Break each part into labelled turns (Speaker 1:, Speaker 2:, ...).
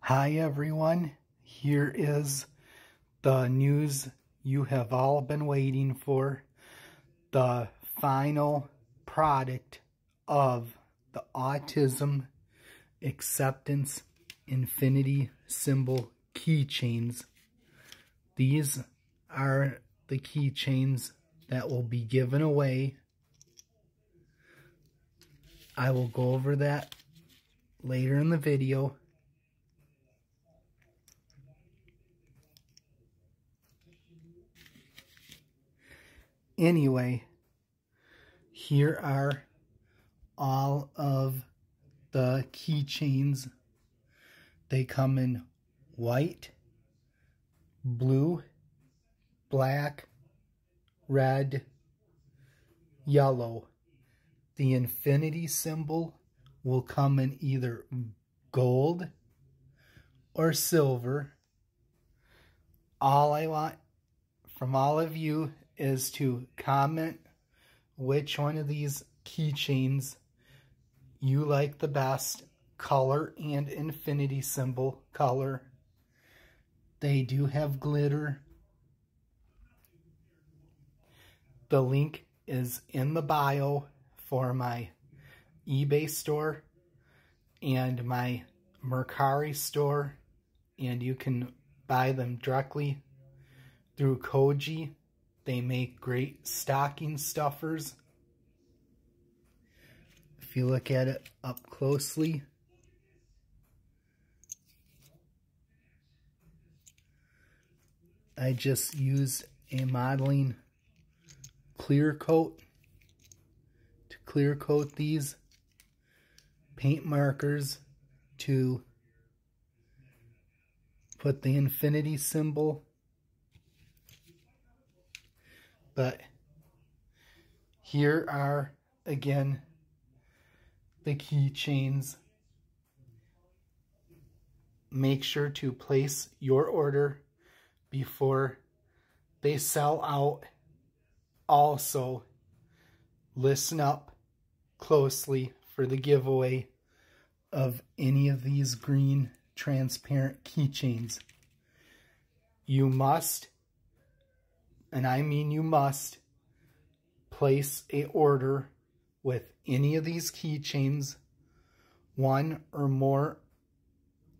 Speaker 1: Hi everyone, here is the news you have all been waiting for. The final product of the Autism Acceptance Infinity Symbol keychains. These are the keychains that will be given away. I will go over that later in the video. Anyway, here are all of the keychains. They come in white, blue, black, red, yellow. The infinity symbol will come in either gold or silver. All I want from all of you is to comment which one of these keychains you like the best, color and infinity symbol color. They do have glitter. The link is in the bio for my eBay store and my Mercari store, and you can buy them directly through Koji. They make great stocking stuffers. If you look at it up closely, I just used a modeling clear coat to clear coat these paint markers to put the infinity symbol. But here are, again, the keychains. Make sure to place your order before they sell out. Also, listen up closely for the giveaway of any of these green transparent keychains. You must, and I mean you must, place a order with any of these keychains. One or more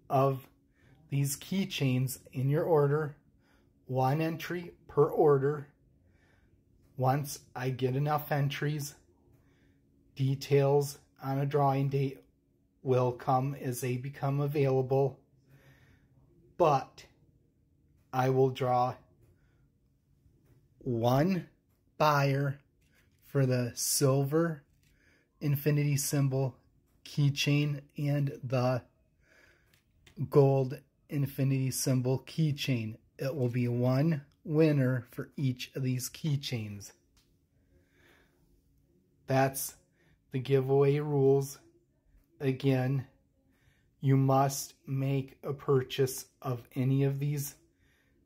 Speaker 1: of these keychains in your order. One entry per order. Once I get enough entries, details on a drawing date will come as they become available. But I will draw one buyer for the silver infinity symbol keychain and the gold infinity symbol keychain. It will be one winner for each of these keychains. That's the giveaway rules. Again, you must make a purchase of any of these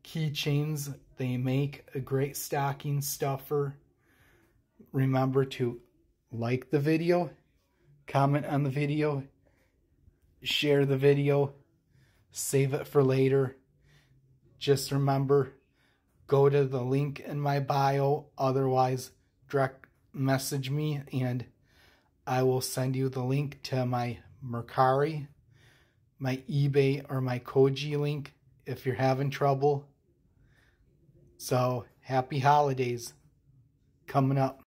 Speaker 1: keychains. They make a great stocking stuffer. Remember to like the video, comment on the video, share the video, save it for later. Just remember, go to the link in my bio, otherwise direct message me and I will send you the link to my Mercari, my eBay, or my Koji link if you're having trouble. So, happy holidays coming up.